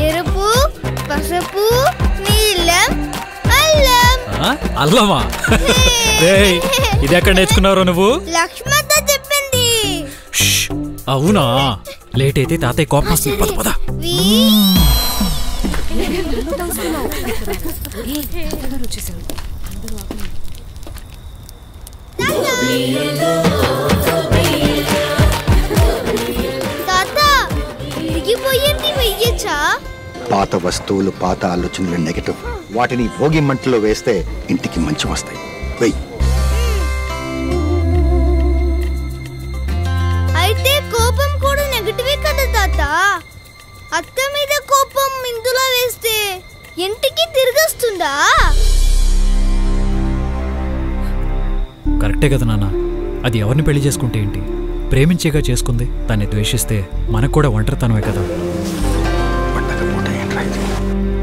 ఎరుపు, పసుపు, నీలం, అల్లం. అల్లమా? ఇది ఎక్కడ నేర్చుకున్నావు నువ్వు? లక్ష్మత చెప్పింది. అవునా? లేట్ అయితే తాతయ్య కోపం వస్తుంది. పద పద. పాత వస్తువులు, పాత ఆలోచనలు నెగటివ్. వాటిని భోగి మంటలో వేస్తే ఇంటికి మంచి వస్తాయి. వెయ్యి. అయితే కోపం కూడా నెగటివే కదా తాత? అత్త మీద కోపం ఇందులో వేస్తే ఇంటికి తిరిగొస్తుందా? కరెక్టే కదా నాన్న. అది ఎవరిని పెళ్లి చేసుకుంటే ఏంటి? ప్రేమించేగా చేసుకుంది. దాన్ని ద్వేషిస్తే మనకు కూడా ఒంటరితనమే కదా.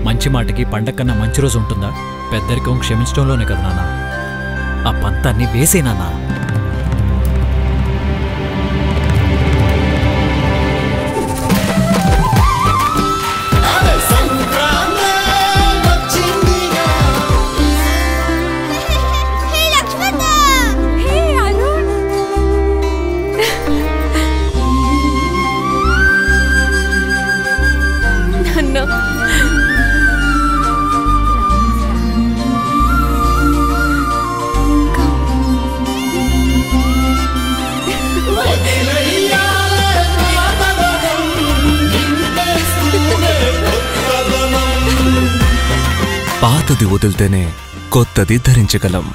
మంచి మాటకి పండగ కన్నా మంచి రోజు ఉంటుందా? పెద్దరికం క్షమించడంలోనే కదా నాన్న. ఆ పంతాన్ని వేసే నాన్న. పాతది వదిలితేనే కొత్తది ధరించగలం.